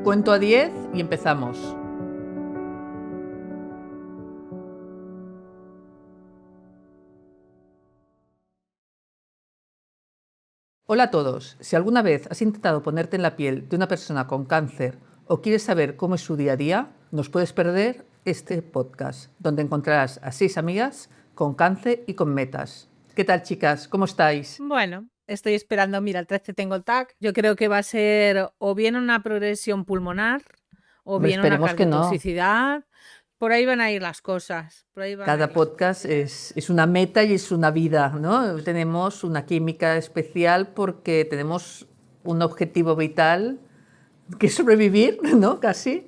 Cuento a 10 y empezamos. Hola a todos. Si alguna vez has intentado ponerte en la piel de una persona con cáncer o quieres saber cómo es su día a día, no os puedes perder este podcast, donde encontrarás a 6 amigas con cáncer y con metas. ¿Qué tal, chicas? ¿Cómo estáis? Bueno, estoy esperando, mira, el 13 tengo el TAC. Yo creo que va a ser o bien una progresión pulmonar o Hombre, bien una esperemos que no. cardiotoxicidad. Por ahí van a ir las cosas. Cada podcast es una meta y es una vida, ¿no? Tenemos una química especial porque tenemos un objetivo vital que es sobrevivir, ¿no? Casi.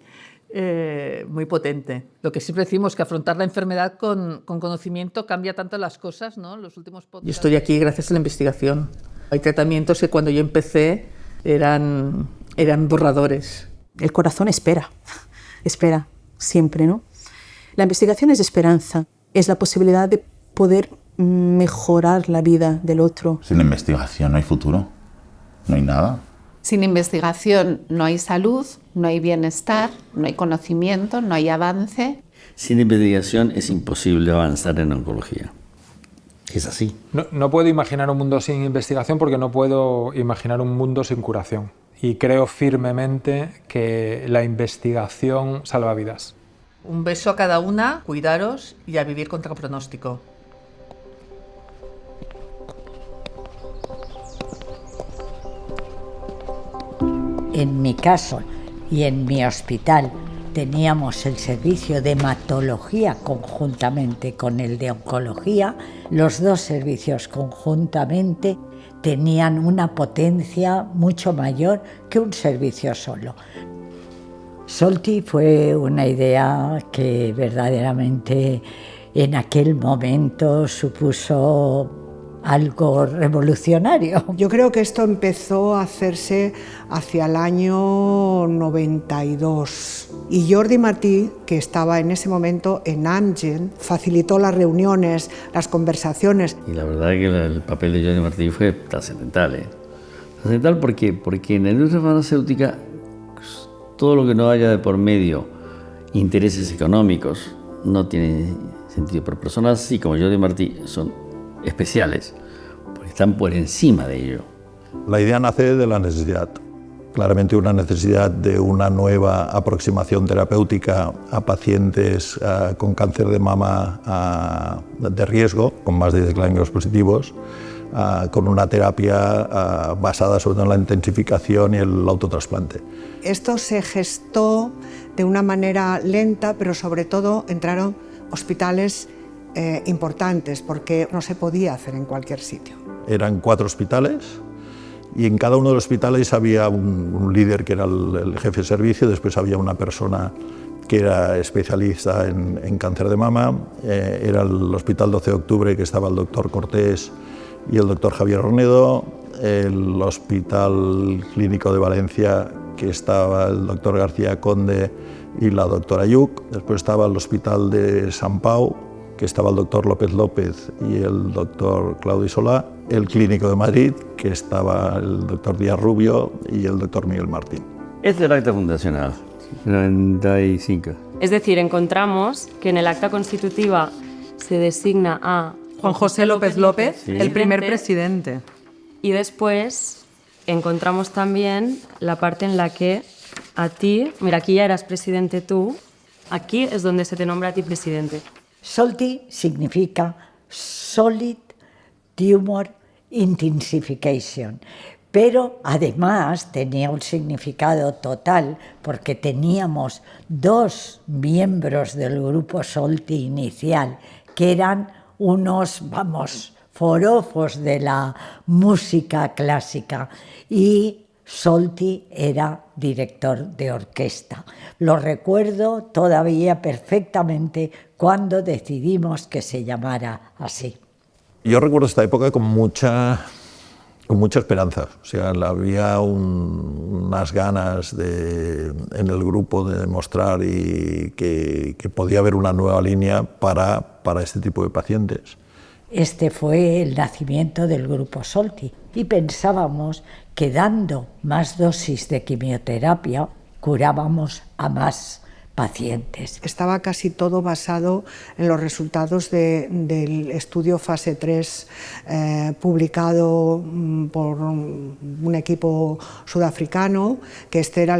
Muy potente. Lo que siempre decimos, que afrontar la enfermedad con conocimiento cambia tanto las cosas, ¿no? Los últimos podcasts. Yo estoy aquí gracias a la investigación. Hay tratamientos que cuando yo empecé eran borradores. El corazón espera siempre, ¿no? La investigación es esperanza, es la posibilidad de poder mejorar la vida del otro. Sin investigación no hay futuro, no hay nada. Sin investigación no hay salud, no hay bienestar, no hay conocimiento, no hay avance. Sin investigación es imposible avanzar en oncología. Es así. No puedo imaginar un mundo sin investigación porque no puedo imaginar un mundo sin curación. Y creo firmemente que la investigación salva vidas. Un beso a cada una, cuidaros y a vivir contra pronóstico. En mi caso y en mi hospital teníamos el servicio de hematología conjuntamente con el de oncología. Los dos servicios conjuntamente tenían una potencia mucho mayor que un servicio solo. Solti fue una idea que verdaderamente en aquel momento supuso algo revolucionario. Yo creo que esto empezó a hacerse hacia el año 92 y Jordi Martí, que estaba en ese momento en Amgen, facilitó las reuniones, las conversaciones. Y la verdad que el papel de Jordi Martí fue trascendental. Trascendental porque en la industria farmacéutica todo lo que no haya de por medio intereses económicos no tiene sentido. Pero personas así como Jordi Martí son especiales, porque están por encima de ello. La idea nace de la necesidad, claramente una necesidad de una nueva aproximación terapéutica a pacientes con cáncer de mama de riesgo, con más de 10 ganglios positivos, con una terapia basada sobre todo en la intensificación y el autotrasplante. Esto se gestó de una manera lenta, pero sobre todo entraron hospitales importantes, porque no se podía hacer en cualquier sitio. Eran 4 hospitales y en cada uno de los hospitales había un líder que era el jefe de servicio, después había una persona que era especialista en cáncer de mama, era el Hospital 12 de Octubre, que estaba el doctor Cortés y el doctor Javier Ornedo, el Hospital Clínico de Valencia, que estaba el doctor García Conde y la doctora Yuc, después estaba el Hospital de Sant Pau, que estaba el doctor López López y el doctor Claudi Solá, el Clínico de Madrid, que estaba el doctor Díaz Rubio y el doctor Miguel Martín. Este es el acta fundacional, 95. Es decir, encontramos que en el acta constitutiva se designa a Juan José López López, sí, el primer presidente. Y después encontramos también la parte en la que a ti, mira, aquí ya eras presidente tú, aquí es donde se te nombra a ti presidente. Solti significa Solid Tumor Intensification, pero además tenía un significado total porque teníamos 2 miembros del grupo Solti inicial que eran unos, forofos de la música clásica y Solti era director de orquesta. Lo recuerdo todavía perfectamente cuando decidimos que se llamara así. Yo recuerdo esta época con mucha esperanza, o sea, había unas ganas en el grupo de demostrar que podía haber una nueva línea para este tipo de pacientes. Este fue el nacimiento del grupo Solti y pensábamos que dando más dosis de quimioterapia curábamos a más pacientes. Estaba casi todo basado en los resultados del estudio fase 3 publicado por un equipo sudafricano, que este era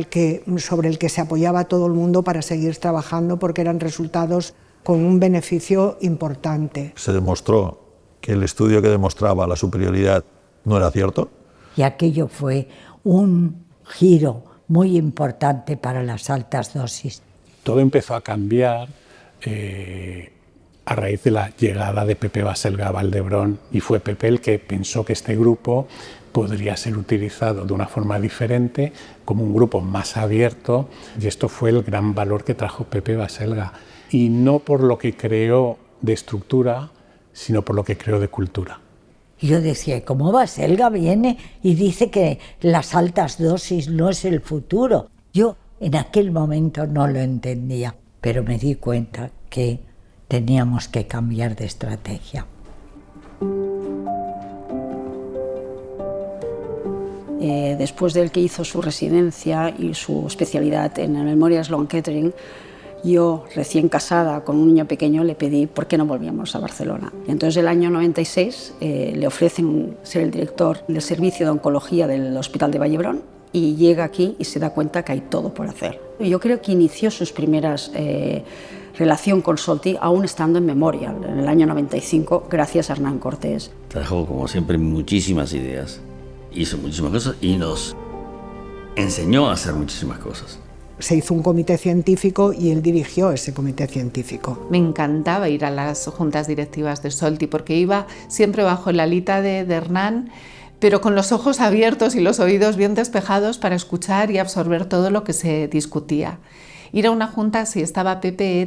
sobre el que se apoyaba todo el mundo para seguir trabajando, porque eran resultados con un beneficio importante. Se demostró que el estudio que demostraba la superioridad no era cierto. Y aquello fue un giro muy importante para las altas dosis. Todo empezó a cambiar a raíz de la llegada de Pepe Baselga a Valdebrón, y fue Pepe el que pensó que este grupo podría ser utilizado de una forma diferente, como un grupo más abierto, y esto fue el gran valor que trajo Pepe Baselga, y no por lo que creó de estructura, sino por lo que creó de cultura. Yo decía, ¿cómo Baselga viene y dice que las altas dosis no es el futuro? Yo en aquel momento no lo entendía, pero me di cuenta que teníamos que cambiar de estrategia. Después de él que hizo su residencia y su especialidad en el Memorial Sloan Kettering, yo, recién casada con un niño pequeño, le pedí por qué no volvíamos a Barcelona. Y entonces, el año 96, le ofrecen ser el director del servicio de oncología del Hospital de Vallebrón, y llega aquí y se da cuenta que hay todo por hacer. Yo creo que inició sus primeras relación con Solti aún estando en Memorial, en el año 95, gracias a Hernán Cortés. Trajo, como siempre, muchísimas ideas, hizo muchísimas cosas y nos enseñó a hacer muchísimas cosas. Se hizo un comité científico y él dirigió ese comité científico. Me encantaba ir a las juntas directivas de Solti porque iba siempre bajo la alita de Hernán, pero con los ojos abiertos y los oídos bien despejados para escuchar y absorber todo lo que se discutía. Ir a una junta, si estaba Pepe,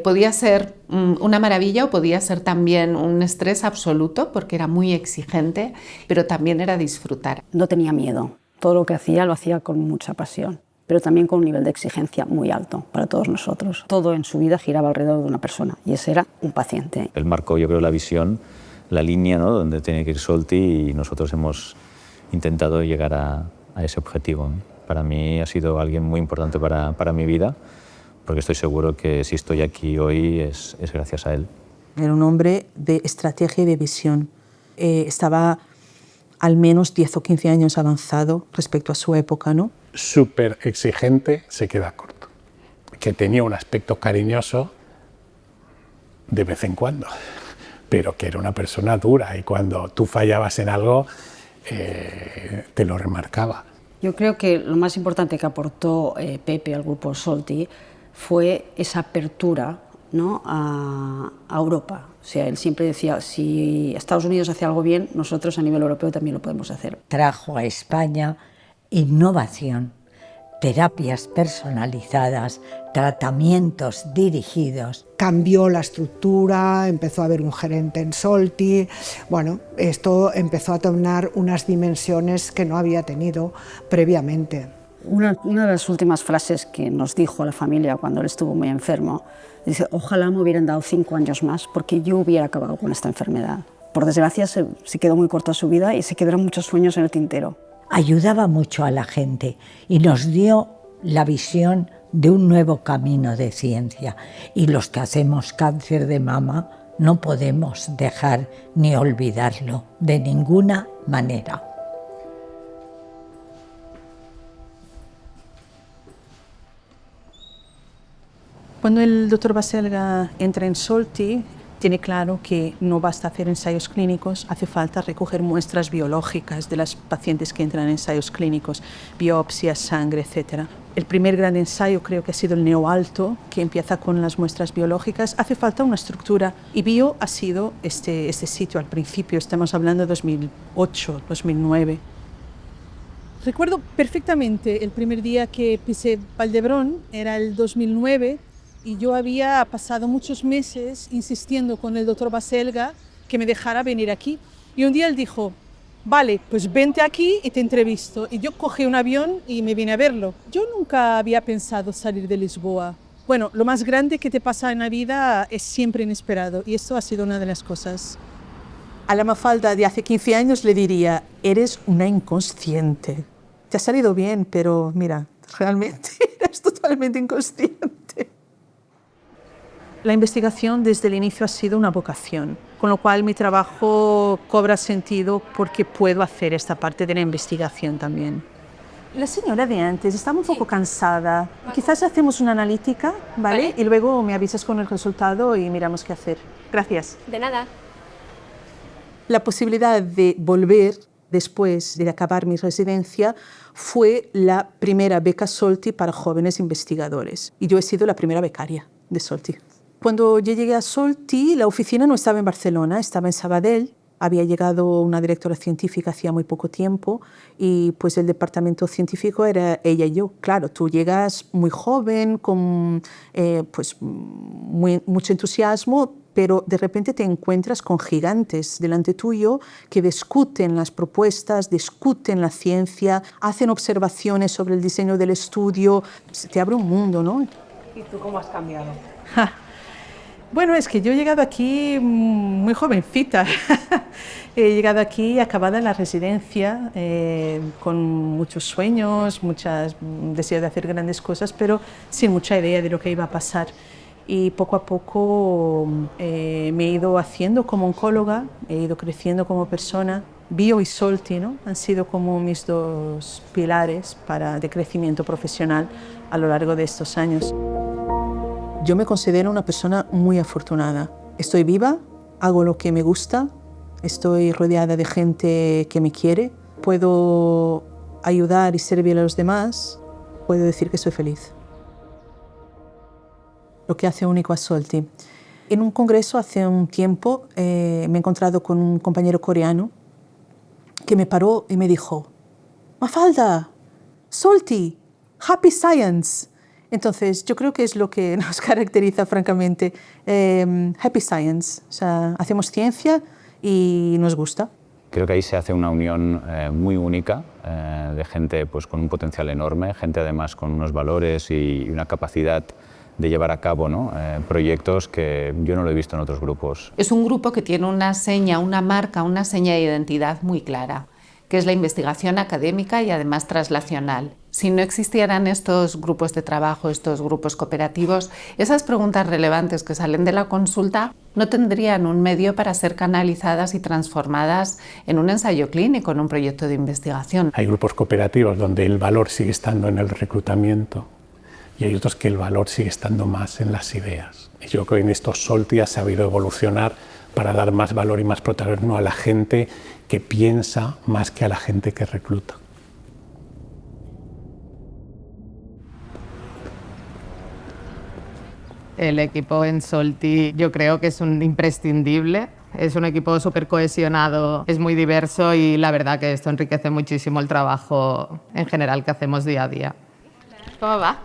podía ser una maravilla o podía ser también un estrés absoluto porque era muy exigente, pero también era disfrutar. No tenía miedo. Todo lo que hacía lo hacía con mucha pasión, pero también con un nivel de exigencia muy alto para todos nosotros. Todo en su vida giraba alrededor de una persona y ese era un paciente. Él marcó, yo creo, la visión, la línea, ¿no?, donde tiene que ir Solti, y nosotros hemos intentado llegar a ese objetivo, ¿no? Para mí ha sido alguien muy importante para mi vida, porque estoy seguro que si estoy aquí hoy es gracias a él. Era un hombre de estrategia y de visión. Estaba al menos 10 o 15 años avanzado respecto a su época, ¿no? Súper exigente, se queda corto. Que tenía un aspecto cariñoso de vez en cuando, pero que era una persona dura y cuando tú fallabas en algo te lo remarcaba. Yo creo que lo más importante que aportó Pepe al grupo Solti fue esa apertura, ¿no?, a Europa. O sea, él siempre decía, si Estados Unidos hace algo bien, nosotros a nivel europeo también lo podemos hacer. Trajo a España innovación, terapias personalizadas, tratamientos dirigidos. Cambió la estructura, empezó a haber un gerente en Solti. Bueno, esto empezó a tomar unas dimensiones que no había tenido previamente. Una de las últimas frases que nos dijo a la familia cuando él estuvo muy enfermo, dice, ojalá me hubieran dado 5 años más porque yo hubiera acabado con esta enfermedad. Por desgracia se quedó muy corta su vida y se quedaron muchos sueños en el tintero. Ayudaba mucho a la gente y nos dio la visión de un nuevo camino de ciencia. Y los que hacemos cáncer de mama no podemos dejar ni olvidarlo de ninguna manera. Cuando el doctor Baselga entra en Solti, tiene claro que no basta hacer ensayos clínicos, hace falta recoger muestras biológicas de las pacientes que entran en ensayos clínicos, biopsias, sangre, etc. El primer gran ensayo creo que ha sido el NeoAlto, que empieza con las muestras biológicas. Hace falta una estructura y Bio ha sido este sitio al principio, estamos hablando de 2008, 2009. Recuerdo perfectamente el primer día que pisé Valdebrón, era el 2009, y yo había pasado muchos meses insistiendo con el doctor Baselga que me dejara venir aquí. Y un día él dijo, vale, pues vente aquí y te entrevisto. Y yo cogí un avión y me vine a verlo. Yo nunca había pensado salir de Lisboa. Bueno, lo más grande que te pasa en la vida es siempre inesperado, y esto ha sido una de las cosas. A la Mafalda de hace 15 años le diría, eres una inconsciente. Te ha salido bien, pero mira, realmente, eres totalmente inconsciente. La investigación desde el inicio ha sido una vocación, con lo cual mi trabajo cobra sentido porque puedo hacer esta parte de la investigación también. La señora de antes estaba un poco cansada. Quizás hacemos una analítica, ¿vale? Y luego me avisas con el resultado y miramos qué hacer. Gracias. De nada. La posibilidad de volver después de acabar mi residencia fue la primera beca Solti para jóvenes investigadores. Y yo he sido la primera becaria de Solti. Cuando yo llegué a Solti, la oficina no estaba en Barcelona, estaba en Sabadell. Había llegado una directora científica hacía muy poco tiempo y pues el departamento científico era ella y yo. Claro, tú llegas muy joven, con pues mucho entusiasmo, pero de repente te encuentras con gigantes delante tuyo que discuten las propuestas, discuten la ciencia, hacen observaciones sobre el diseño del estudio. Te abre un mundo, ¿no? ¿Y tú cómo has cambiado? Bueno, es que yo he llegado aquí muy jovencita. He llegado aquí acabada en la residencia, con muchos sueños, muchos deseos de hacer grandes cosas, pero sin mucha idea de lo que iba a pasar. Y poco a poco me he ido haciendo como oncóloga, he ido creciendo como persona. Bio y Solti, ¿no? Han sido como mis dos pilares de crecimiento profesional a lo largo de estos años. Yo me considero una persona muy afortunada. Estoy viva, hago lo que me gusta, estoy rodeada de gente que me quiere, puedo ayudar y servir a los demás, puedo decir que soy feliz. Lo que hace único a Solti. En un congreso hace un tiempo me he encontrado con un compañero coreano que me paró y me dijo: Mafalda, Solti, Happy Science. Entonces, yo creo que es lo que nos caracteriza, francamente, Happy Science. O sea, hacemos ciencia y nos gusta. Creo que ahí se hace una unión muy única de gente pues, con un potencial enorme, gente además con unos valores y una capacidad de llevar a cabo, ¿no? Proyectos que yo no lo he visto en otros grupos. Es un grupo que tiene una seña, una marca, una seña de identidad muy clara, que es la investigación académica y además translacional. Si no existieran estos grupos de trabajo, estos grupos cooperativos, esas preguntas relevantes que salen de la consulta no tendrían un medio para ser canalizadas y transformadas en un ensayo clínico, en un proyecto de investigación. Hay grupos cooperativos donde el valor sigue estando en el reclutamiento y hay otros que el valor sigue estando más en las ideas. Y yo creo que en estos Solti ha sabido evolucionar para dar más valor y más protagonismo a la gente que piensa más que a la gente que recluta. El equipo en Solti yo creo que es un imprescindible. Es un equipo súper cohesionado, es muy diverso y la verdad que esto enriquece muchísimo el trabajo en general que hacemos día a día. ¿Cómo va?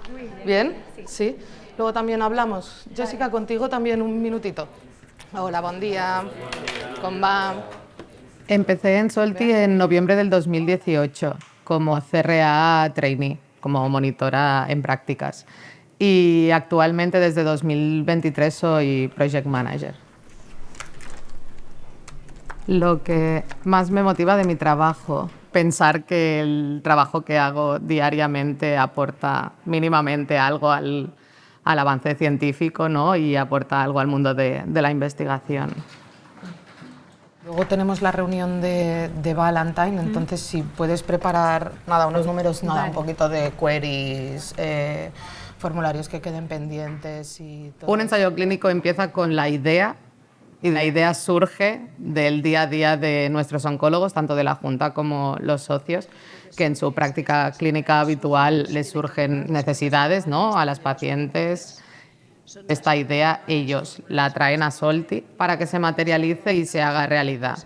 ¿Bien? Sí. Luego también hablamos. Jessica, contigo también un minutito. Hola, buen día. ¿Cómo va? Empecé en Solti en noviembre del 2018 como CRA trainee, como monitora en prácticas. Y actualmente desde 2023 soy Project Manager. Lo que más me motiva de mi trabajo, pensar que el trabajo que hago diariamente aporta mínimamente algo al avance científico, ¿no? Y aporta algo al mundo de la investigación. Luego tenemos la reunión de Valentine, entonces si puedes preparar unos números, un poquito de queries, formularios que queden pendientes y todo. Un ensayo clínico empieza con la idea y la idea surge del día a día de nuestros oncólogos, tanto de la Junta como los socios, que en su práctica clínica habitual les surgen necesidades, ¿no? A las pacientes. Esta idea ellos la traen a Solti para que se materialice y se haga realidad.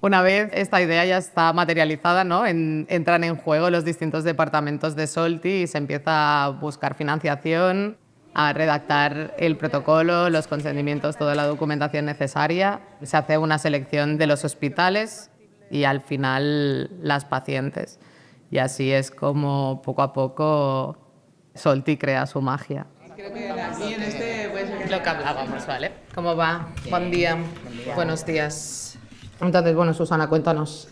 Una vez esta idea ya está materializada, ¿no? Entran en juego los distintos departamentos de Solti y se empieza a buscar financiación, a redactar el protocolo, los consentimientos, toda la documentación necesaria. Se hace una selección de los hospitales y al final las pacientes. Y así es como poco a poco Solti crea su magia. Creo que aquí en este puede ser lo que hablábamos, ¿vale? ¿Cómo va? Buen día. Buenos días. Entonces, bueno, Susana, cuéntanos.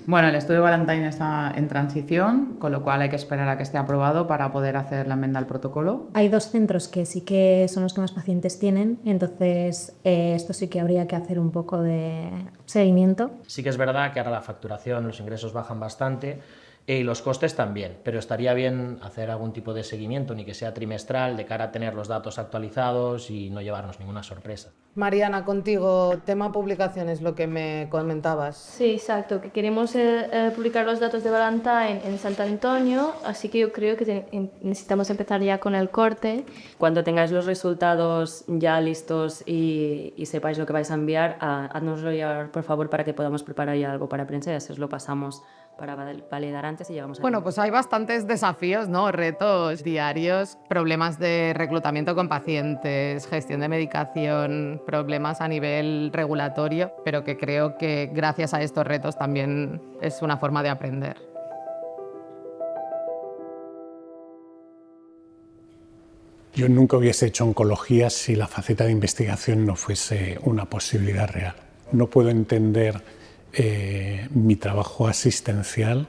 Bueno, el estudio Valentine está en transición, con lo cual hay que esperar a que esté aprobado para poder hacer la enmienda al protocolo. Hay 2 centros que sí que son los que más pacientes tienen, entonces esto sí que habría que hacer un poco de seguimiento. Sí que es verdad que ahora la facturación, los ingresos bajan bastante y los costes también, pero estaría bien hacer algún tipo de seguimiento, ni que sea trimestral, de cara a tener los datos actualizados y no llevarnos ninguna sorpresa. Mariana, contigo, tema publicaciones, lo que me comentabas. Sí, exacto, que queremos publicar los datos de Valentine en Santo Antonio, así que yo creo que necesitamos empezar ya con el corte. Cuando tengáis los resultados ya listos y sepáis lo que vais a enviar, háznoslo llegar, por favor, para que podamos preparar ya algo para prensa y así os lo pasamos para validar antes y llegamos a... Bueno, pues hay bastantes desafíos, ¿no? Retos diarios, problemas de reclutamiento con pacientes, gestión de medicación, problemas a nivel regulatorio, pero que creo que gracias a estos retos también es una forma de aprender. Yo nunca hubiese hecho oncología si la faceta de investigación no fuese una posibilidad real. No puedo entender mi trabajo asistencial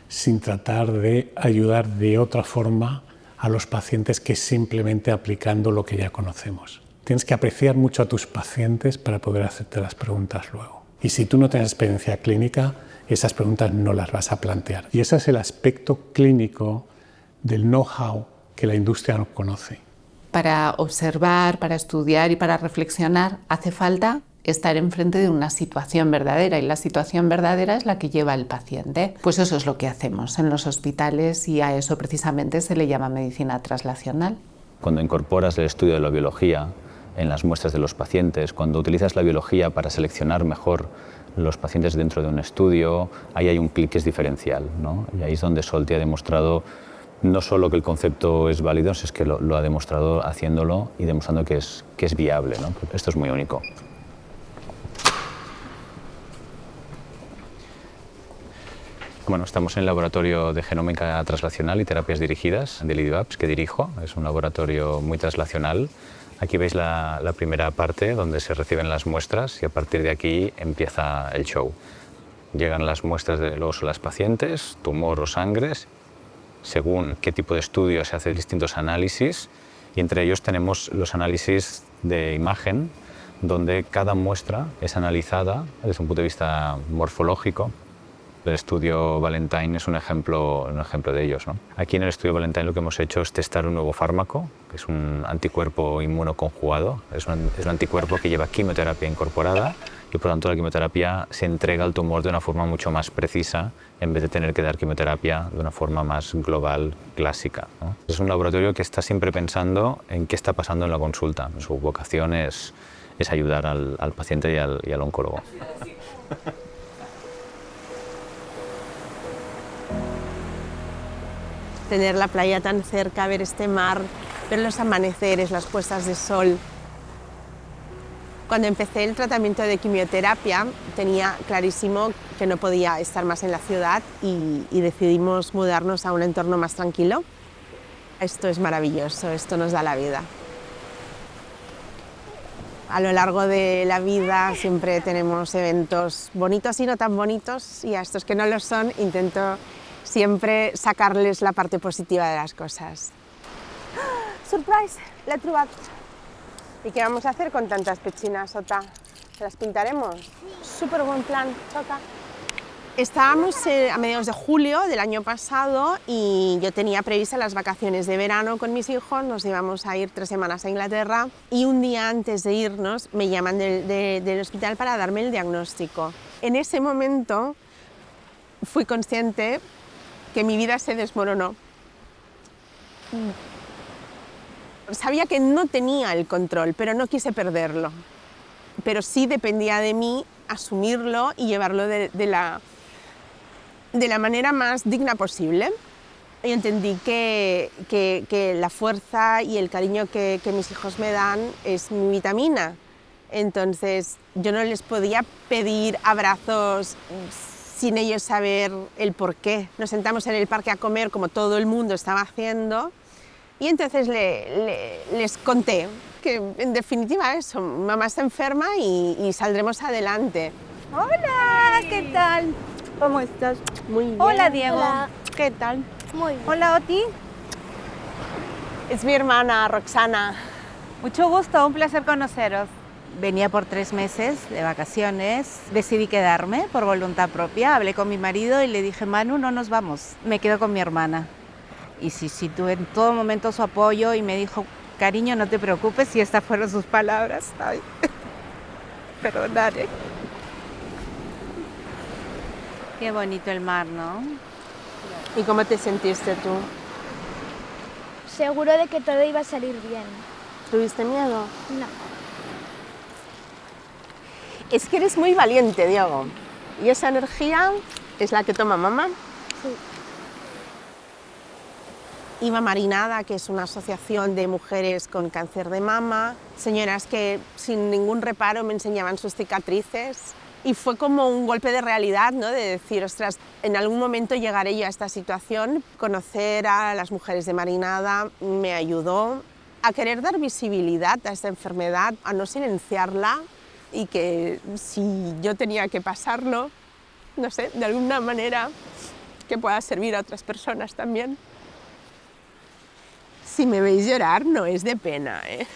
sin tratar de ayudar de otra forma a los pacientes que simplemente aplicando lo que ya conocemos. Tienes que apreciar mucho a tus pacientes para poder hacerte las preguntas luego. Y si tú no tienes experiencia clínica, esas preguntas no las vas a plantear. Y ese es el aspecto clínico del know-how que la industria no conoce. Para observar, para estudiar y para reflexionar hace falta estar enfrente de una situación verdadera, y la situación verdadera es la que lleva el paciente. Pues eso es lo que hacemos en los hospitales y a eso precisamente se le llama medicina translacional. Cuando incorporas el estudio de la biología en las muestras de los pacientes, cuando utilizas la biología para seleccionar mejor los pacientes dentro de un estudio, ahí hay un clic que es diferencial, ¿no? Y ahí es donde Solti ha demostrado no solo que el concepto es válido, es que lo ha demostrado haciéndolo y demostrando que es viable, ¿no? Esto es muy único. Bueno, estamos en el laboratorio de genómica translacional y terapias dirigidas del IDIVAPS que dirijo. Es un laboratorio muy translacional. Aquí veis la primera parte donde se reciben las muestras y a partir de aquí empieza el show. Llegan las muestras de los o las pacientes, tumor o sangres. Según qué tipo de estudio se hacen distintos análisis y entre ellos tenemos los análisis de imagen donde cada muestra es analizada desde un punto de vista morfológico. El estudio Valentine es un ejemplo de ellos, ¿no? Aquí en el estudio Valentine lo que hemos hecho es testar un nuevo fármaco, que es un anticuerpo inmunoconjugado. Es un anticuerpo que lleva quimioterapia incorporada y por lo tanto la quimioterapia se entrega al tumor de una forma mucho más precisa en vez de tener que dar quimioterapia de una forma más global, clásica, ¿no? Es un laboratorio que está siempre pensando en qué está pasando en la consulta. Su vocación es ayudar al paciente y al oncólogo. Tener la playa tan cerca, ver este mar, ver los amaneceres, las puestas de sol. Cuando empecé el tratamiento de quimioterapia tenía clarísimo que no podía estar más en la ciudad y decidimos mudarnos a un entorno más tranquilo. Esto es maravilloso, esto nos da la vida. A lo largo de la vida siempre tenemos eventos bonitos y no tan bonitos, y a estos que no lo son intento siempre sacarles la parte positiva de las cosas. ¡Surprise! L'he trobat! ¿Y qué vamos a hacer con tantas pechinas, Ota? ¿Las pintaremos? Súper buen plan, Chota. Estábamos a mediados de julio del año pasado y yo tenía previstas las vacaciones de verano con mis hijos, nos íbamos a ir 3 semanas a Inglaterra y un día antes de irnos me llaman del hospital para darme el diagnóstico. En ese momento fui consciente que mi vida se desmoronó. Sabía que no tenía el control, pero no quise perderlo. Pero sí dependía de mí asumirlo y llevarlo de la manera más digna posible. Y entendí que la fuerza y el cariño que mis hijos me dan es mi vitamina. Entonces yo no les podía pedir abrazos sin ellos saber el por qué. Nos sentamos en el parque a comer como todo el mundo estaba haciendo y entonces les conté que en definitiva eso, mamá está enferma y saldremos adelante. ¡Hola! ¿Qué tal? ¿Cómo estás? Muy bien. Hola, Diego. Hola. ¿Qué tal? Muy bien. Hola, Oti. Es mi hermana, Roxana. Mucho gusto, un placer conoceros. Venía por 3 meses de vacaciones, decidí quedarme por voluntad propia, hablé con mi marido y le dije, Manu, no nos vamos, me quedo con mi hermana. Y sí, tuve en todo momento su apoyo y me dijo, cariño, no te preocupes, y estas fueron sus palabras. Ay, perdonaré. Qué bonito el mar, ¿no? ¿Y cómo te sentiste tú? Seguro de que todo iba a salir bien. ¿Tuviste miedo? No. Es que eres muy valiente, Diego. Y esa energía es la que toma mamá. Sí. Iba Marinada, que es una asociación de mujeres con cáncer de mama, señoras que sin ningún reparo me enseñaban sus cicatrices. Y fue como un golpe de realidad, ¿no? De decir, ostras, en algún momento llegaré yo a esta situación. Conocer a las mujeres de Marinada me ayudó a querer dar visibilidad a esta enfermedad, a no silenciarla, y que si yo tenía que pasarlo, no sé, de alguna manera que pueda servir a otras personas también. Si me veis llorar, no es de pena, ¿eh?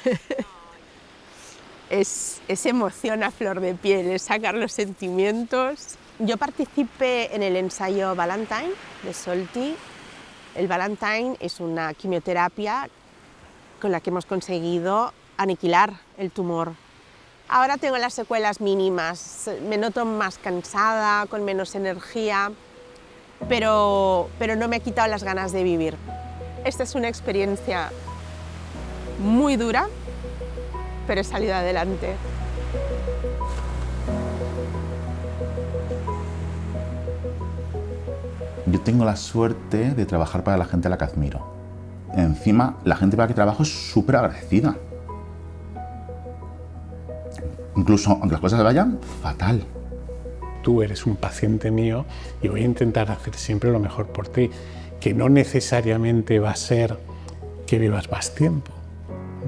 Es emoción a flor de piel, es sacar los sentimientos. Yo participé en el ensayo Valentine de Solti. El Valentine es una quimioterapia con la que hemos conseguido aniquilar el tumor. Ahora tengo las secuelas mínimas, me noto más cansada, con menos energía, pero no me ha quitado las ganas de vivir. Esta es una experiencia muy dura, pero he salido adelante. Yo tengo la suerte de trabajar para la gente a la que admiro. Encima, la gente para la que trabajo es súper agradecida. Incluso aunque las cosas vayan fatal. Tú eres un paciente mío y voy a intentar hacer siempre lo mejor por ti, que no necesariamente va a ser que vivas más tiempo,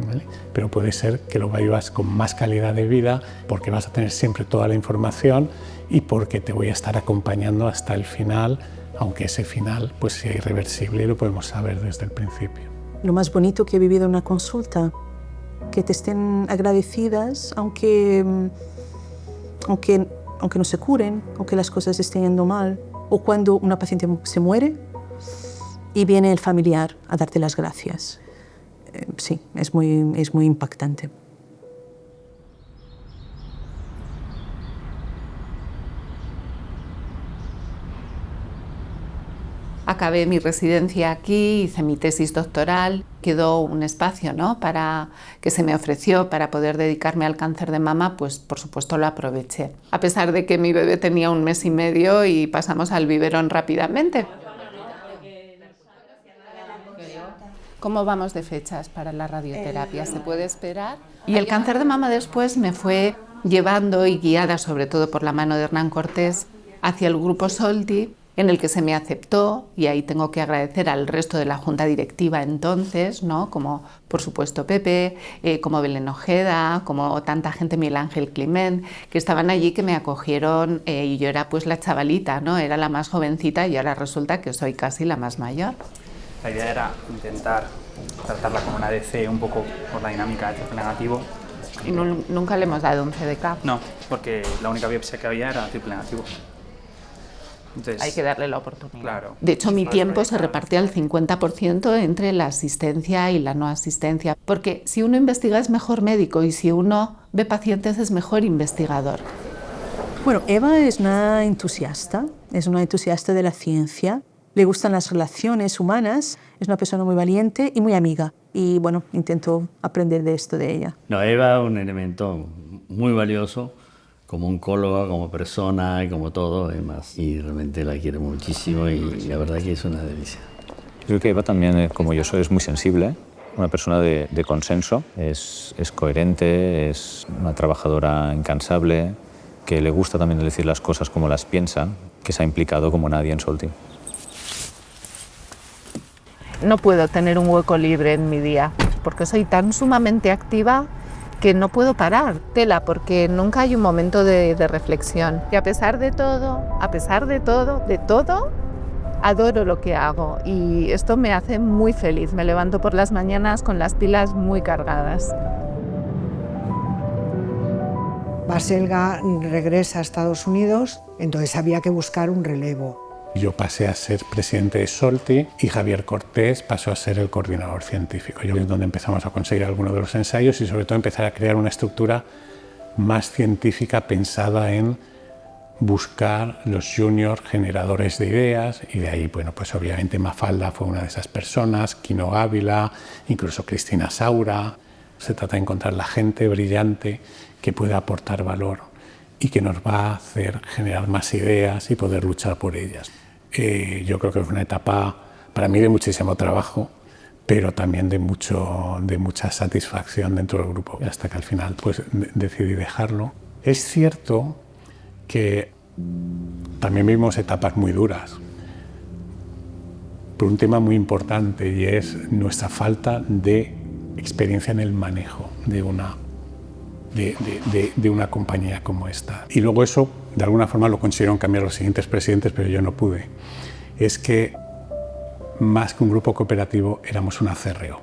¿vale? Pero puede ser que lo vivas con más calidad de vida porque vas a tener siempre toda la información y porque te voy a estar acompañando hasta el final, aunque ese final pues sea irreversible y lo podemos saber desde el principio. Lo más bonito que he vivido en una consulta, que te estén agradecidas, aunque no se curen, aunque las cosas estén yendo mal, o cuando una paciente se muere y viene el familiar a darte las gracias. Sí, es muy impactante. Acabé mi residencia aquí, hice mi tesis doctoral, quedó un espacio, ¿no?, que se me ofreció para poder dedicarme al cáncer de mama, pues por supuesto lo aproveché. A pesar de que mi bebé tenía 1 mes y medio y pasamos al biberón rápidamente. ¿Cómo vamos de fechas para la radioterapia? ¿Se puede esperar? Y el cáncer de mama después me fue llevando y guiada sobre todo por la mano de Hernán Cortés hacia el grupo Solti, en el que se me aceptó, y ahí tengo que agradecer al resto de la junta directiva entonces, ¿no?, como por supuesto Pepe, como Belén Ojeda, como tanta gente, Miguel Ángel Climent, que estaban allí, que me acogieron, y yo era pues la chavalita, ¿no?, era la más jovencita y ahora resulta que soy casi la más mayor. La idea era intentar tratarla como una ADC un poco por la dinámica de triple negativo. Y nunca le hemos dado un CDK. No, porque la única biopsia que había era triple negativo. Entonces, hay que darle la oportunidad. Claro. De hecho, mi tiempo se reparte al 50% entre la asistencia y la no asistencia, porque si uno investiga es mejor médico y si uno ve pacientes es mejor investigador. Bueno, Eva es una entusiasta de la ciencia, le gustan las relaciones humanas, es una persona muy valiente y muy amiga. Y bueno, intento aprender de esto de ella. No, Eva es un elemento muy valioso, como oncóloga, como persona y como todo, además. Y realmente la quiero muchísimo y la verdad que es una delicia. Creo que Eva también, como yo soy, es muy sensible, una persona de consenso, es coherente, es una trabajadora incansable, que le gusta también decir las cosas como las piensa, que se ha implicado como nadie en Solti. No puedo tener un hueco libre en mi día, porque soy tan sumamente activa que no puedo parar, tela, porque nunca hay un momento de reflexión. Y a pesar de todo, de todo, adoro lo que hago y esto me hace muy feliz. Me levanto por las mañanas con las pilas muy cargadas. Baselga regresa a Estados Unidos, entonces había que buscar un relevo. Yo pasé a ser presidente de Solti y Javier Cortés pasó a ser el coordinador científico. Yo es donde empezamos a conseguir algunos de los ensayos y sobre todo empezar a crear una estructura más científica pensada en buscar los juniors generadores de ideas y de ahí, bueno, pues obviamente Mafalda fue una de esas personas, Quino Ávila, incluso Cristina Saura. Se trata de encontrar la gente brillante que pueda aportar valor y que nos va a hacer generar más ideas y poder luchar por ellas. Yo creo que fue una etapa para mí de muchísimo trabajo, pero también de mucha satisfacción dentro del grupo, hasta que al final pues, decidí dejarlo. Es cierto que también vivimos etapas muy duras por un tema muy importante y es nuestra falta de experiencia en el manejo de una compañía como esta. Y luego eso, de alguna forma, lo consiguieron cambiar los siguientes presidentes, pero yo no pude. Es que, más que un grupo cooperativo, éramos un acerreo.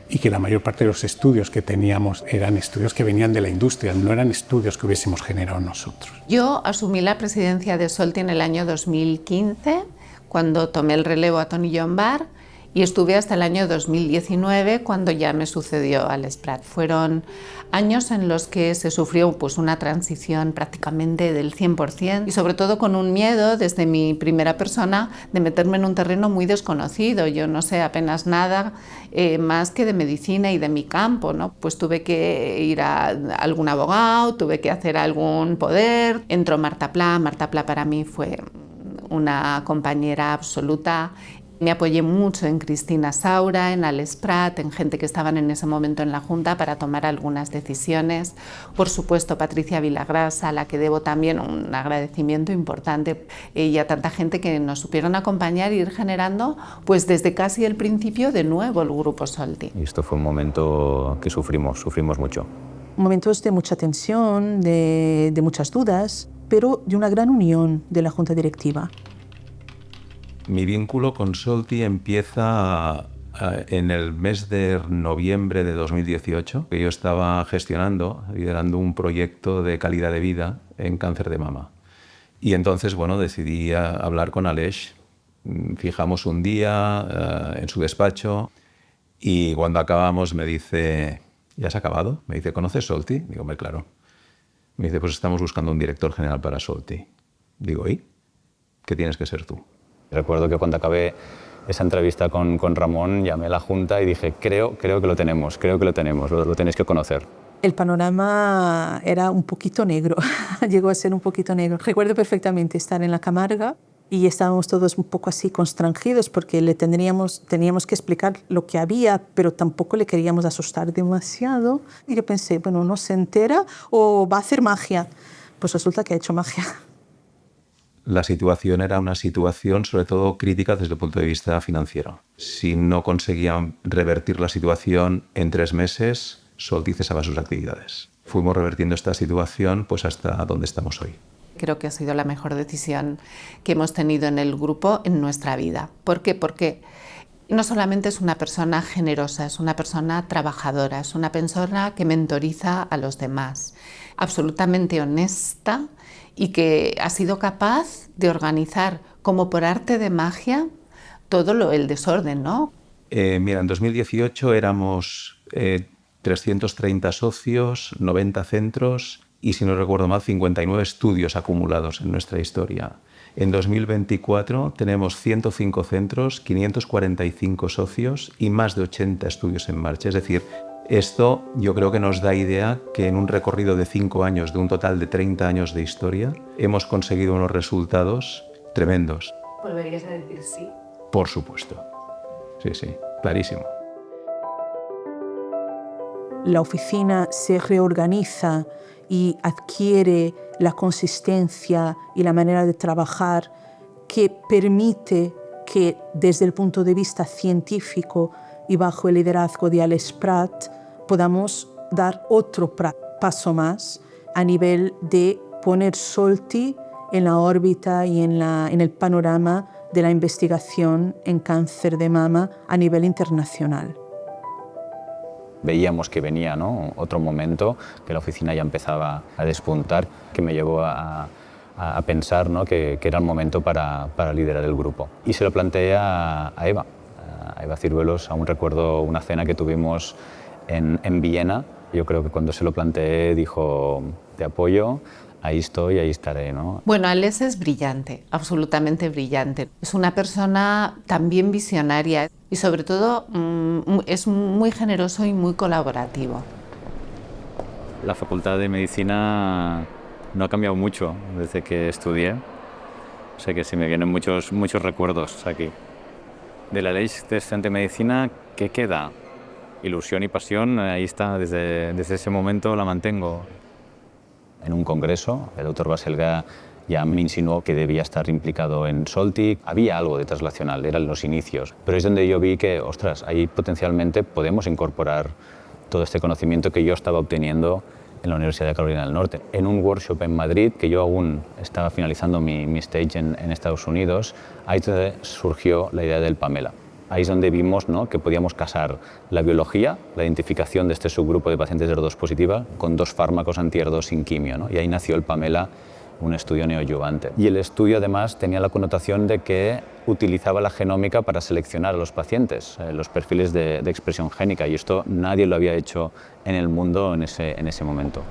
Y que la mayor parte de los estudios que teníamos eran estudios que venían de la industria, no eran estudios que hubiésemos generado nosotros. Yo asumí la presidencia de Solti en el año 2015, cuando tomé el relevo a Toni Llombart, y estuve hasta el año 2019, cuando ya me sucedió al Sprat. Fueron años en los que se sufrió pues, una transición prácticamente del 100% y sobre todo con un miedo desde mi primera persona de meterme en un terreno muy desconocido. Yo no sé apenas nada más que de medicina y de mi campo, ¿no? Pues tuve que ir a algún abogado, tuve que hacer algún poder. Entró Marta Pla. Marta Pla para mí fue una compañera absoluta. Me apoyé mucho en Cristina Saura, en Alex Prat, en gente que estaban en ese momento en la Junta para tomar algunas decisiones. Por supuesto, Patricia Vilagrasa, a la que debo también un agradecimiento importante, y a tanta gente que nos supieron acompañar e ir generando, pues desde casi el principio, de nuevo el Grupo Solti. Y esto fue un momento que sufrimos mucho. Momentos de mucha tensión, de muchas dudas, pero de una gran unión de la Junta Directiva. Mi vínculo con Solti empieza en el mes de noviembre de 2018, que yo estaba liderando un proyecto de calidad de vida en cáncer de mama. Y entonces, bueno, decidí hablar con Aleix. Fijamos un día en su despacho y cuando acabamos me dice, ¿ya has acabado? Me dice, ¿conoces Solti? Digo, hombre, claro. Me dice, pues estamos buscando un director general para Solti. Digo, ¿y? ¿Qué tienes que ser tú? Recuerdo que cuando acabé esa entrevista con Ramón, llamé a la Junta y dije, creo que lo tenemos, lo tenéis que conocer. El panorama era un poquito negro, llegó a ser un poquito negro. Recuerdo perfectamente estar en la Camarga y estábamos todos un poco así constrangidos porque teníamos que explicar lo que había, pero tampoco le queríamos asustar demasiado. Y yo pensé, bueno, ¿no se entera o va a hacer magia? Pues resulta que ha hecho magia. La situación era una situación sobre todo crítica desde el punto de vista financiero. Si no conseguían revertir la situación en 3 meses, Solti cesaba sus actividades. Fuimos revertiendo esta situación pues hasta donde estamos hoy. Creo que ha sido la mejor decisión que hemos tenido en el grupo en nuestra vida. ¿Por qué? Porque no solamente es una persona generosa, es una persona trabajadora, es una persona que mentoriza a los demás, absolutamente honesta, y que ha sido capaz de organizar, como por arte de magia, todo el desorden, ¿no? Mira, en 2018 éramos 330 socios, 90 centros y, si no recuerdo mal, 59 estudios acumulados en nuestra historia. En 2024 tenemos 105 centros, 545 socios y más de 80 estudios en marcha. Es decir, esto yo creo que nos da idea que en un recorrido de 5 años, de un total de 30 años de historia, hemos conseguido unos resultados tremendos. ¿Volverías a decir sí? Por supuesto. Sí, clarísimo. La oficina se reorganiza y adquiere la consistencia y la manera de trabajar que permite que desde el punto de vista científico y bajo el liderazgo de Alex Prat podamos dar otro paso más a nivel de poner Solti en la órbita y en el panorama de la investigación en cáncer de mama a nivel internacional. Veíamos que venía, ¿no?, otro momento, que la oficina ya empezaba a despuntar, que me llevó a pensar, ¿no?, que era el momento para liderar el grupo. Y se lo planteé a Eva Ciruelos. Aún recuerdo una cena que tuvimos en Viena. Yo creo que cuando se lo planteé dijo: te apoyo, ahí estoy, ahí estaré, ¿no? Bueno, Ales es brillante, absolutamente brillante. Es una persona también visionaria y sobre todo es muy generoso y muy colaborativo. La Facultad de Medicina no ha cambiado mucho desde que estudié. O sea que sí me vienen muchos recuerdos aquí. De la ley de estudiante de medicina, ¿qué queda? Ilusión y pasión, ahí está, desde ese momento la mantengo. En un congreso, el doctor Baselga ya me insinuó que debía estar implicado en Solti. Había algo de translacional, eran los inicios. Pero es donde yo vi que, ostras, ahí potencialmente podemos incorporar todo este conocimiento que yo estaba obteniendo en la Universidad de Carolina del Norte. En un workshop en Madrid, que yo aún estaba finalizando mi stage en Estados Unidos, ahí es donde surgió la idea del Pamela. Ahí es donde vimos, ¿no?, que podíamos casar la biología, la identificación de este subgrupo de pacientes de HER2 positiva, con 2 fármacos anti-HER2 sin quimio, ¿no? Y ahí nació el Pamela, un estudio neoadyuvante. Y el estudio además tenía la connotación de que utilizaba la genómica para seleccionar a los pacientes, los perfiles de expresión génica, y esto nadie lo había hecho en el mundo en ese momento.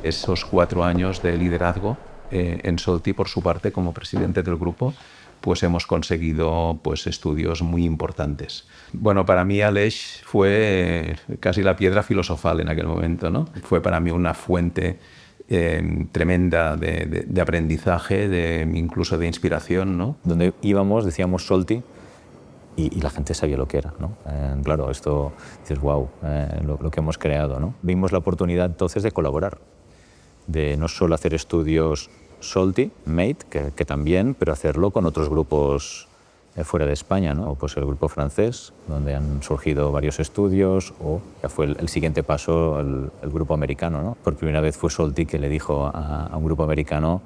Esos 4 años de liderazgo en Solti, por su parte, como presidente del grupo, pues hemos conseguido pues, estudios muy importantes. Bueno, para mí Aleix fue casi la piedra filosofal en aquel momento, ¿no? Fue para mí una fuente tremenda de aprendizaje, incluso de inspiración, ¿no? Donde íbamos decíamos Solti y la gente sabía lo que era, ¿no? Claro, esto dices, wow, lo que hemos creado, ¿no? Vimos la oportunidad entonces de colaborar, de no solo hacer estudios Solti, MATE, que también, pero hacerlo con otros grupos fuera de España, ¿no? Pues el grupo francés, donde han surgido varios estudios, o ya fue el siguiente paso el grupo americano, ¿no? Por primera vez fue Solti que le dijo a un grupo americano: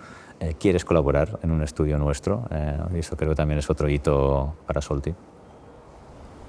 ¿quieres colaborar en un estudio nuestro? Y eso creo que también es otro hito para Solti.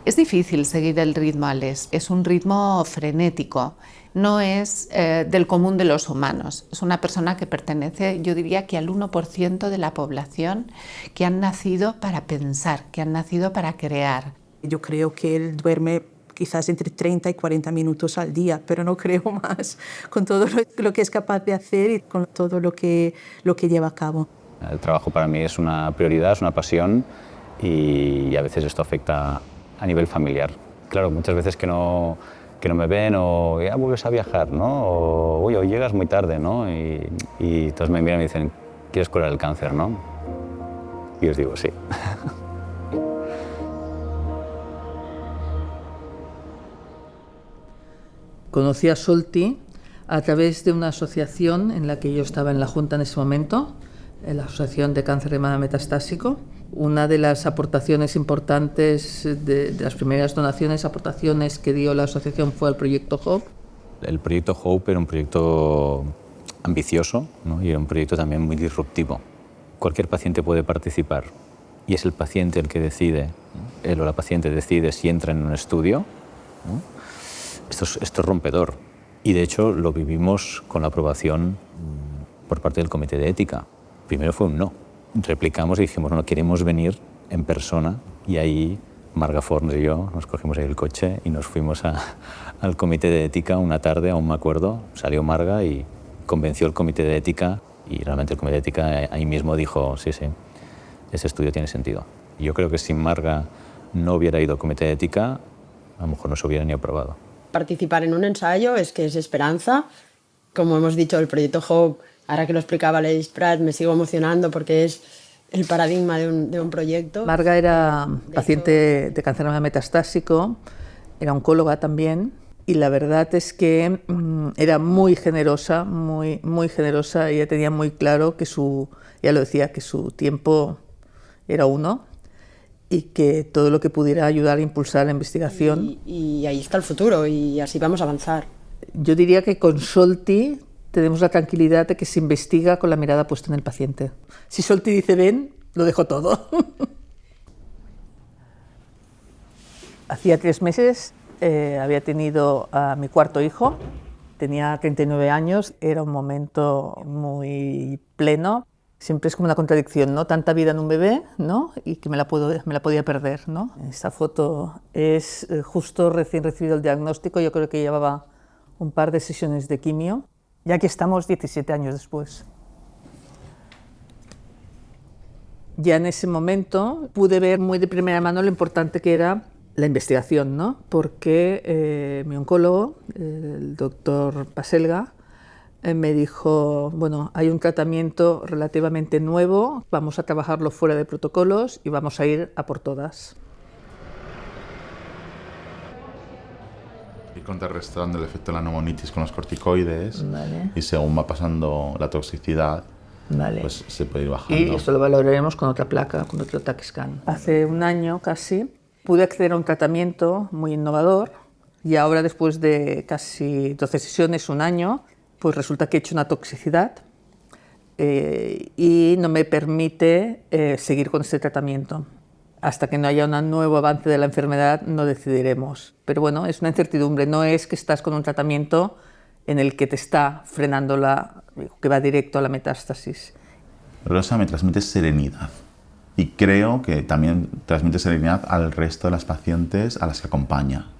Es difícil seguir el ritmo Ales, es un ritmo frenético, no es del común de los humanos. Es una persona que pertenece, yo diría que al 1% de la población que han nacido para pensar, que han nacido para crear. Yo creo que él duerme quizás entre 30 y 40 minutos al día, pero no creo más, con todo lo que es capaz de hacer y con todo lo que lleva a cabo. El trabajo para mí es una prioridad, es una pasión, y a veces esto afecta a nivel familiar. Claro, muchas veces que no me ven, o ya vuelves a viajar, ¿no? O oye, hoy llegas muy tarde, ¿no? Y entonces me miran y me dicen: ¿quieres curar el cáncer, no? Y os digo, sí. Conocí a Solti a través de una asociación en la que yo estaba en la Junta en ese momento, la Asociación de Cáncer de Mama Metastásico. Una de las aportaciones importantes, de las primeras aportaciones que dio la asociación fue el proyecto HOPE. El proyecto HOPE era un proyecto ambicioso, ¿no? Y era un proyecto también muy disruptivo. Cualquier paciente puede participar y es el paciente el que decide, ¿no? Él o la paciente decide si entra en un estudio, ¿no? Esto es rompedor, y de hecho lo vivimos con la aprobación por parte del Comité de Ética. Primero fue un no. Replicamos y dijimos: no, queremos venir en persona, y ahí Marga Forns y yo nos cogimos ahí el coche y nos fuimos al Comité de Ética una tarde, aún me acuerdo. Salió Marga y convenció al Comité de Ética, y realmente el Comité de Ética ahí mismo dijo: sí, ese estudio tiene sentido. Y yo creo que si Marga no hubiera ido al Comité de Ética, a lo mejor no se hubiera ni aprobado. Participar en un ensayo es que es esperanza. Como hemos dicho, el proyecto HOPE, ahora que lo explicaba Aleix Prat, me sigo emocionando porque es el paradigma de un proyecto. Marga era paciente de cáncer de mama metastásico, era oncóloga también, y la verdad es que era muy generosa, muy generosa. Ella tenía muy claro que ella lo decía, que su tiempo era uno, y que todo lo que pudiera ayudar a impulsar la investigación. Y ahí está el futuro, y así vamos a avanzar. Yo diría que con Solti tenemos la tranquilidad de que se investiga con la mirada puesta en el paciente. Si Solti dice ven, lo dejo todo. Hacía 3 meses había tenido a mi cuarto hijo, tenía 39 años, era un momento muy pleno. Siempre es como una contradicción, ¿no? Tanta vida en un bebé, ¿no? Y que me la podía perder, ¿no? Esta foto es justo recién recibido el diagnóstico, yo creo que llevaba un par de sesiones de quimio, ya que estamos 17 años después. Ya en ese momento pude ver muy de primera mano lo importante que era la investigación, ¿no? Porque mi oncólogo, el doctor Baselga, me dijo, bueno, hay un tratamiento relativamente nuevo, vamos a trabajarlo fuera de protocolos y vamos a ir a por todas. Ir contrarrestando el efecto de la neumonitis con los corticoides, vale. Y según va pasando la toxicidad, vale. Pues se puede ir bajando. Y eso lo valoraremos con otra placa, con otro TAC scan. Hace un año casi pude acceder a un tratamiento muy innovador y ahora después de casi 12 sesiones, un año, pues resulta que he hecho una toxicidad y no me permite seguir con este tratamiento. Hasta que no haya un nuevo avance de la enfermedad no decidiremos. Pero bueno, es una incertidumbre, no es que estás con un tratamiento en el que te está frenando que va directo a la metástasis. Rosa me transmite serenidad y creo que también transmite serenidad al resto de las pacientes a las que acompaña.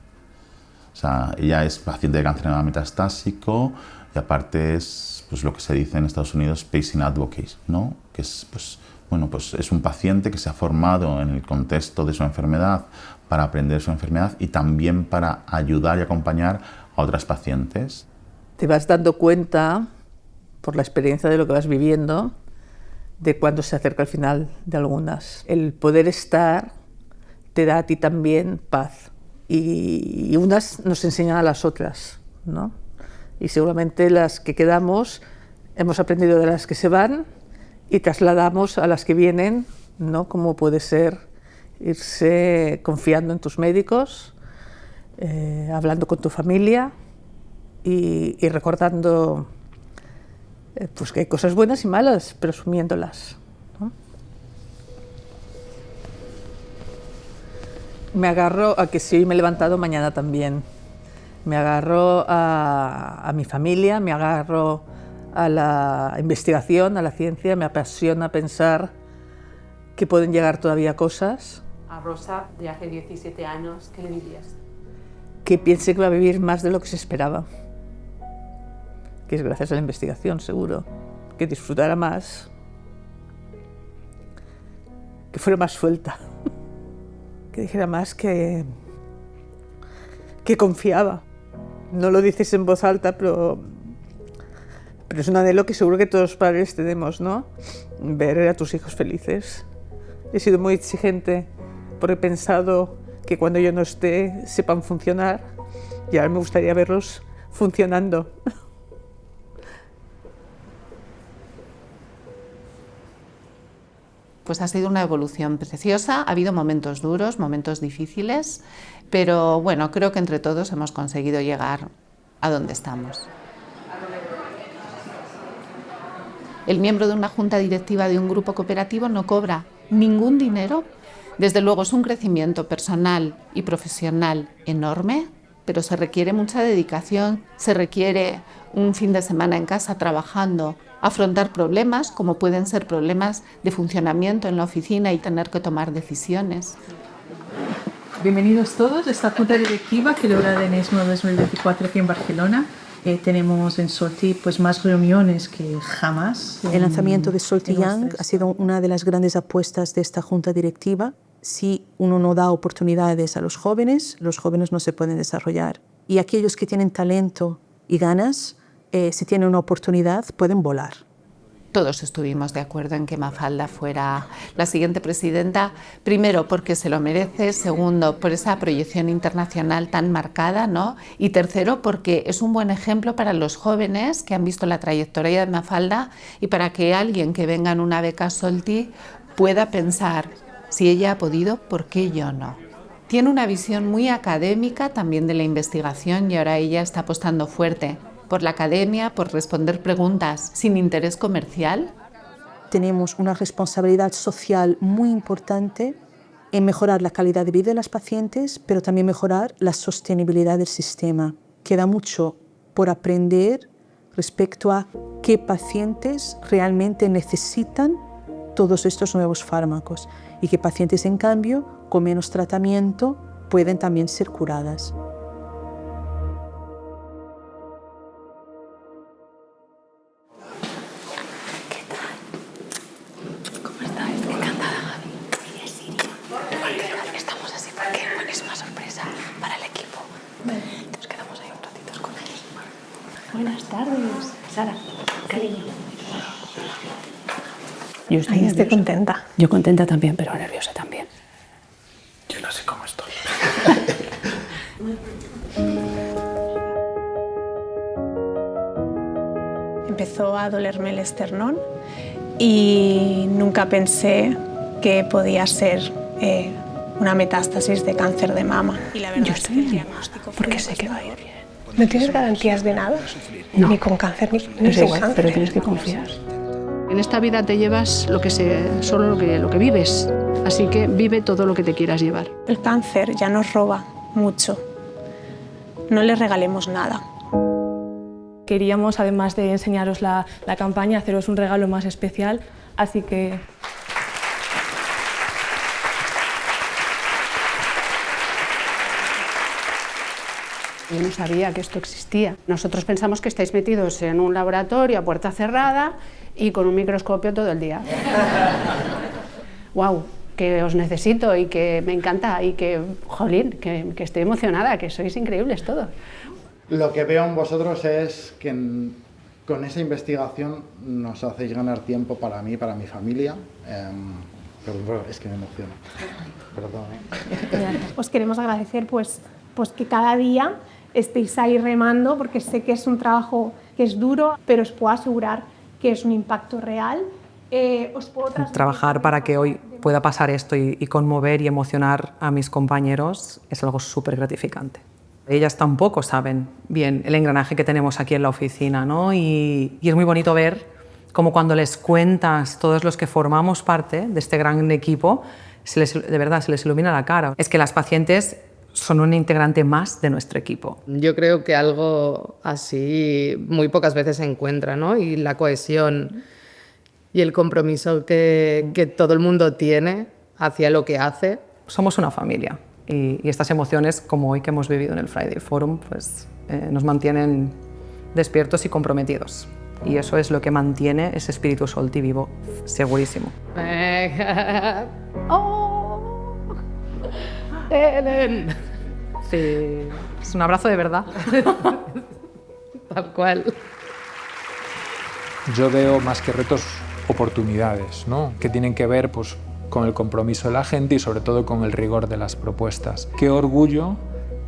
O sea, ella es paciente de cáncer de mama metastásico y aparte es pues, lo que se dice en Estados Unidos patient advocate, ¿no? Que es, pues, bueno, pues es un paciente que se ha formado en el contexto de su enfermedad para aprender su enfermedad y también para ayudar y acompañar a otras pacientes. Te vas dando cuenta, por la experiencia de lo que vas viviendo, de cuándo se acerca el final de algunas. El poder estar te da a ti también paz y unas nos enseñan a las otras, ¿no? Y seguramente las que quedamos hemos aprendido de las que se van y trasladamos a las que vienen, ¿no? Como puede ser irse confiando en tus médicos, hablando con tu familia y recordando pues que hay cosas buenas y malas, pero asumiéndolas, ¿no? Me agarro a que si hoy me he levantado, mañana también. Me agarro a mi familia, me agarro a la investigación, a la ciencia, me apasiona pensar que pueden llegar todavía cosas. A Rosa, de hace 17 años, ¿qué le dirías? Que piense que va a vivir más de lo que se esperaba. Que es gracias a la investigación, seguro. Que disfrutara más. Que fuera más suelta. Que dijera más que confiaba. No lo dices en voz alta, pero es un anhelo que seguro que todos los padres tenemos, ¿no? Ver a tus hijos felices. He sido muy exigente porque he pensado que cuando yo no esté sepan funcionar y ahora me gustaría verlos funcionando. Pues ha sido una evolución preciosa, ha habido momentos duros, momentos difíciles, pero bueno, creo que entre todos hemos conseguido llegar a donde estamos. El miembro de una junta directiva de un grupo cooperativo no cobra ningún dinero. Desde luego es un crecimiento personal y profesional enorme, pero se requiere mucha dedicación, se requiere un fin de semana en casa trabajando, afrontar problemas como pueden ser problemas de funcionamiento en la oficina y tener que tomar decisiones. Bienvenidos todos a esta junta directiva que logra en ESMO 2024 aquí en Barcelona. Tenemos en Solti pues, más reuniones que jamás. El lanzamiento de Solti Young ha sido una de las grandes apuestas de esta junta directiva. Si uno no da oportunidades a los jóvenes no se pueden desarrollar. Y aquellos que tienen talento y ganas, si tienen una oportunidad, pueden volar. Todos estuvimos de acuerdo en que Mafalda fuera la siguiente presidenta, primero porque se lo merece, segundo por esa proyección internacional tan marcada, ¿no? Y tercero porque es un buen ejemplo para los jóvenes que han visto la trayectoria de Mafalda y para que alguien que venga en una beca Solti pueda pensar, si ella ha podido, ¿por qué yo no? Tiene una visión muy académica también de la investigación y ahora ella está apostando fuerte por la academia, por responder preguntas sin interés comercial. Tenemos una responsabilidad social muy importante en mejorar la calidad de vida de las pacientes, pero también mejorar la sostenibilidad del sistema. Queda mucho por aprender respecto a qué pacientes realmente necesitan todos estos nuevos fármacos y qué pacientes, en cambio, con menos tratamiento pueden también ser curadas. Estamos así porque es una sorpresa para el equipo. Nos quedamos ahí un ratito con ellos. Buenas tardes, Sara, cariño. Yo estoy contenta. Yo contenta también, pero nerviosa también. Yo no sé cómo estoy. Empezó a dolerme el esternón y nunca pensé que podía ser una metástasis de cáncer de mama. Y la verdad Yo estoy es que bien, porque sé que va a ir bien. ¿No tienes garantías de nada? No. Ni con cáncer, ni Pero sin igual, cáncer. pero tienes que confiar. En esta vida te llevas solo lo que vives, así que vive todo lo que te quieras llevar. El cáncer ya nos roba mucho. No le regalemos nada. Queríamos, además de enseñaros la campaña, haceros un regalo más especial, así que... Yo no sabía que esto existía. Nosotros pensamos que estáis metidos en un laboratorio a puerta cerrada y con un microscopio todo el día. ¡Guau! Que os necesito y que me encanta y que, jolín, que estoy emocionada, que sois increíbles todos. Lo que veo en vosotros es que con esa investigación nos hacéis ganar tiempo para mí, para mi familia. Perdón, es que me emociono. Perdón. Os queremos agradecer pues que cada día estéis ahí remando, porque sé que es un trabajo que es duro, pero os puedo asegurar que es un impacto real. Trabajar para que hoy pueda pasar esto y conmover y emocionar a mis compañeros es algo súper gratificante. Ellas tampoco saben bien el engranaje que tenemos aquí en la oficina, ¿no? Y es muy bonito ver cómo cuando les cuentas, todos los que formamos parte de este gran equipo, de verdad se les ilumina la cara. Es que las pacientes son un integrante más de nuestro equipo. Yo creo que algo así muy pocas veces se encuentra, ¿no? Y la cohesión y el compromiso que todo el mundo tiene hacia lo que hace. Somos una familia y estas emociones, como hoy que hemos vivido en el Friday Forum, pues, nos mantienen despiertos y comprometidos. Y eso es lo que mantiene ese espíritu Solti vivo, segurísimo. ¡Oh! Ellen. Sí, es un abrazo de verdad. Tal cual. Yo veo más que retos oportunidades, ¿no? Que tienen que ver pues, con el compromiso de la gente y sobre todo con el rigor de las propuestas. Qué orgullo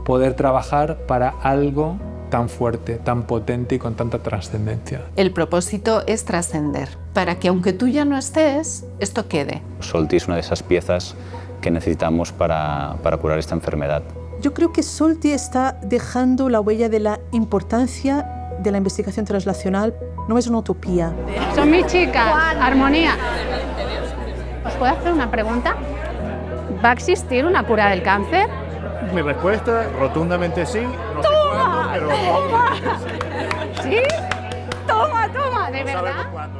poder trabajar para algo tan fuerte, tan potente y con tanta trascendencia. El propósito es trascender, para que aunque tú ya no estés, esto quede. Solti es una de esas piezas que necesitamos para curar esta enfermedad. Yo creo que Solti está dejando la huella de la importancia de la investigación translacional. No es una utopía. Son mis chicas, Armonía. ¿Os puedo hacer una pregunta? ¿Va a existir una cura del cáncer? Mi respuesta, rotundamente sí. No sé cuándo, pero... ¿Sí? Toma, de no verdad. sabemos cuándo.